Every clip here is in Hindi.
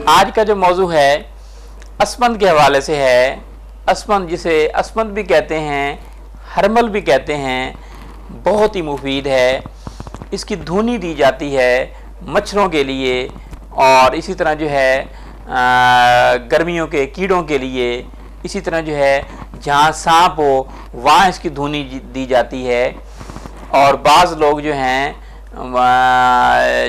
आज का जो मौजू है अस्मंद के हवाले से है। अस्मंद, जिसे अस्मंद भी कहते हैं, हरमल भी कहते हैं, बहुत ही मुफीद है। इसकी धुनी दी जाती है मच्छरों के लिए और इसी तरह जो है गर्मियों के कीड़ों के लिए। इसी तरह जो है जहाँ सांप हो वहाँ इसकी धुनी दी जाती है। और बाज़ लोग जो हैं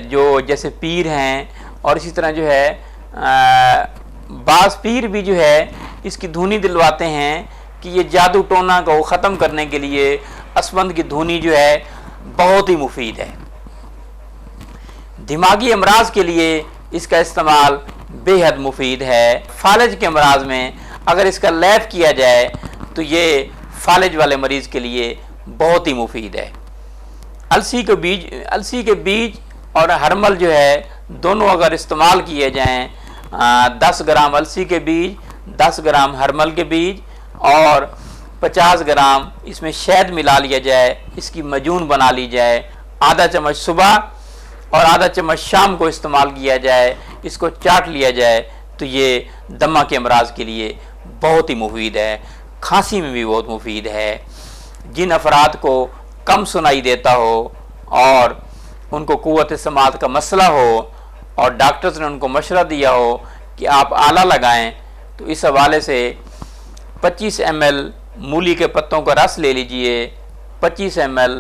जो जैसे पीर हैं और इसी तरह जो है बाज़ पीर भी जो है इसकी धुनी दिलवाते हैं कि ये जादू टोना को ख़त्म करने के लिए अस्मंद की धुनी जो है बहुत ही मुफीद है। दिमागी अमराज के लिए इसका इस्तेमाल बेहद मुफीद है। फालज के अमराज में अगर इसका लैप किया जाए तो ये फालज वाले मरीज़ के लिए बहुत ही मुफीद है। अलसी के बीज और हरमल जो है दोनों अगर इस्तेमाल किए जाएं, 10 ग्राम अलसी के बीज, 10 ग्राम हरमल के बीज और 50 ग्राम इसमें शहद मिला लिया जाए, इसकी मजून बना ली जाए, आधा चम्मच सुबह और आधा चम्मच शाम को इस्तेमाल किया जाए, इसको चाट लिया जाए तो ये दमा के अमराज के लिए बहुत ही मुफीद है। खांसी में भी बहुत मुफीद है। जिन अफराद को कम सुनाई देता हो और उनको कुव्वत समात का मसला हो और डॉक्टर्स ने उनको मशवरा दिया हो कि आप आला लगाएं, तो इस हवाले से 25 ml मूली के पत्तों का रस ले लीजिए, 25 ml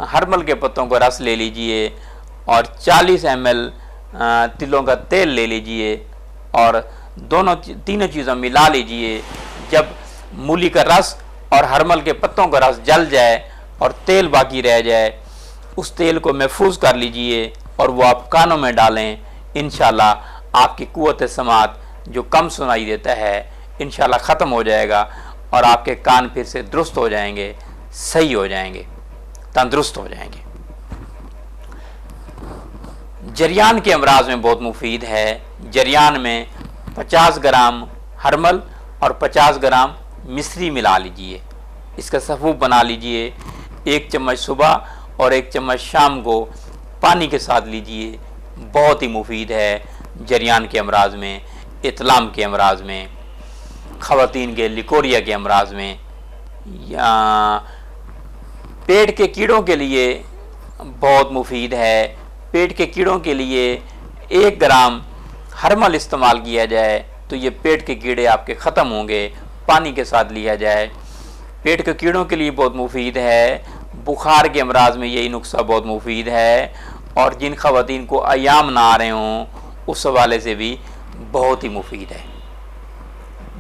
हरमल के पत्तों का रस ले लीजिए और 40 ml तिलों का तेल ले लीजिए और तीनों चीज़ें मिला लीजिए। जब मूली का रस और हरमल के पत्तों का रस जल जाए और तेल बाकी रह जाए, उस तेल को महफूज कर लीजिए और वो आप कानों में डालें। इंशाल्लाह आपकी कुव्वत समात जो कम सुनाई देता है इंशाल्लाह ख़त्म हो जाएगा और आपके कान फिर से दुरुस्त हो जाएंगे, सही हो जाएंगे, तंदुरुस्त हो जाएंगे। जरियान के अमराज में बहुत मुफीद है। जरियान में 50 ग्राम हरमल और 50 ग्राम मिश्री मिला लीजिए, इसका सफूफ बना लीजिए। 1 चम्मच सुबह और 1 चम्मच शाम को पानी के साथ लीजिए, बहुत ही मुफीद है जरियान के अमराज में, इतलाम के अमराज में, ख़वातीन के लिकोरिया के अमराज में, या पेट के कीड़ों के लिए बहुत मुफीद है। पेट के कीड़ों के लिए 1 ग्राम हरमल इस्तेमाल किया जाए तो ये पेट के कीड़े आपके ख़त्म होंगे, पानी के साथ लिया जाए। पेट के कीड़ों के लिए बहुत मुफीद है। बुखार के अमराज में यही नुस्खा बहुत मुफीद है और जिन ख़वातीन को अयाम ना आ रहे हों उस हवाले से भी बहुत ही मुफीद है।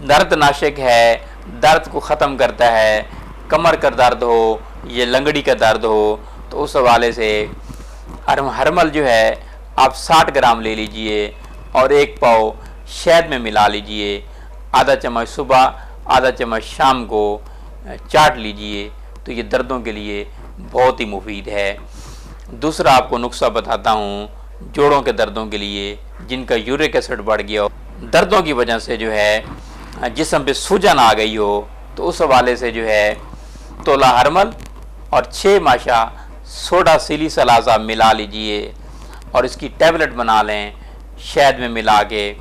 दर्द नाशक है, दर्द को ख़त्म करता है। कमर का दर्द हो या लंगड़ी का दर्द हो तो उस हवाले से हरमल जो है आप 60 ग्राम ले लीजिए और 1 पाव शहद में मिला लीजिए। आधा चम्मच सुबह, आधा चम्मच शाम को चाट लीजिए तो ये दर्दों के लिए बहुत ही मुफीद है। दूसरा आपको नुस्खा बताता हूँ जोड़ों के दर्दों के लिए, जिनका यूरिक एसिड बढ़ गया हो, दर्दों की वजह से जो है जिस्म पे सूजन आ गई हो, तो उस हवाले से जो है तोला हरमल और 6 माशा सोडा सिली सलासा मिला लीजिए और इसकी टैबलेट बना लें शहद में मिला के।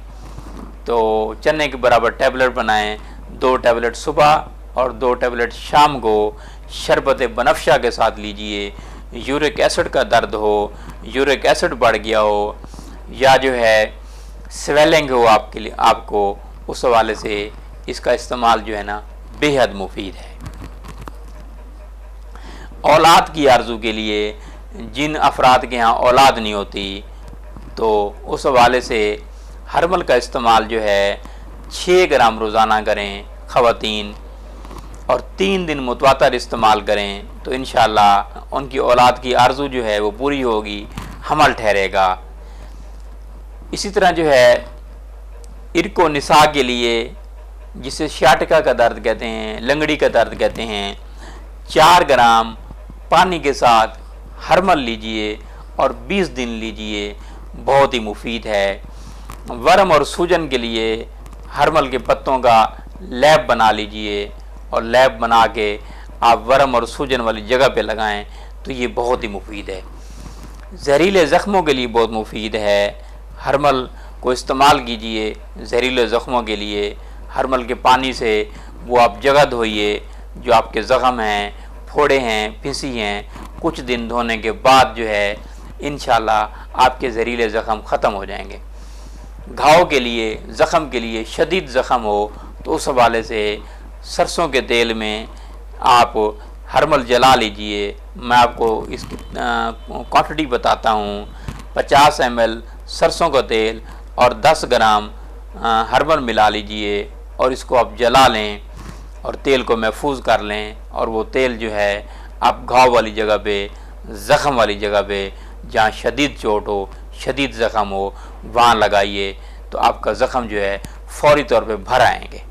तो चने के बराबर टैबलेट बनाएं, 2 टैबलेट सुबह और 2 टैबलेट शाम को शरबत बनफ्शा के साथ लीजिए। यूरिक एसिड का दर्द हो, यूरिक एसिड बढ़ गया हो या जो है स्वेलिंग हो आपके लिए, आपको उस हवाले से इसका इस्तेमाल जो है ना बेहद मुफीद है। औलाद की आरजू के लिए, जिन अफराद के यहाँ औलाद नहीं होती तो उस हवाले से हरमल का इस्तेमाल जो है 6 ग्राम रोज़ाना करें ख़वातीन और 3 दिन मुतवातर इस्तेमाल करें तो इंशाअल्लाह उनकी औलाद की आरजू जो है वो पूरी होगी, हमल ठहरेगा। इसी तरह जो है इरको निसा के लिए, जिसे शाटका का दर्द कहते हैं, लंगड़ी का दर्द कहते हैं, 4 ग्राम पानी के साथ हरमल लीजिए और 20 दिन लीजिए, बहुत ही मुफीद है। वर्म और सूजन के लिए हरमल के पत्तों का लैब बना लीजिए और लैब बना के आप वर्म और सूजन वाली जगह पे लगाएं तो ये बहुत ही मुफीद है। जहरीले ज़ख्मों के लिए बहुत मुफीद है। हरमल को इस्तेमाल कीजिए जहरीले ज़ख्मों के लिए। हरमल के पानी से वो आप जगह धोइए, जो आपके ज़ख़म हैं, फोड़े हैं, फिंसी हैं, कुछ दिन धोने के बाद जो है इंशाल्लाह आपके जहरीले ज़ख़म ख़त्म हो जाएंगे। घाव के लिए, ज़ख़म के लिए, शदीद ज़ख़म हो तो उस हवाले से सरसों के तेल में आप हरमल जला लीजिए। मैं आपको इसकी क्वांटिटी बताता हूँ। 50 ml सरसों का तेल और 10 ग्राम हरमल मिला लीजिए और इसको आप जला लें और तेल को महफूज कर लें। और वो तेल जो है आप घाव वाली जगह पे, ज़ख़म वाली जगह पे, जहाँ शदीद चोट हो, शदीद ज़ख़म हो, वहाँ लगाइए तो आपका ज़ख़म जो है फ़ौरी तौर पे भर आएंगे।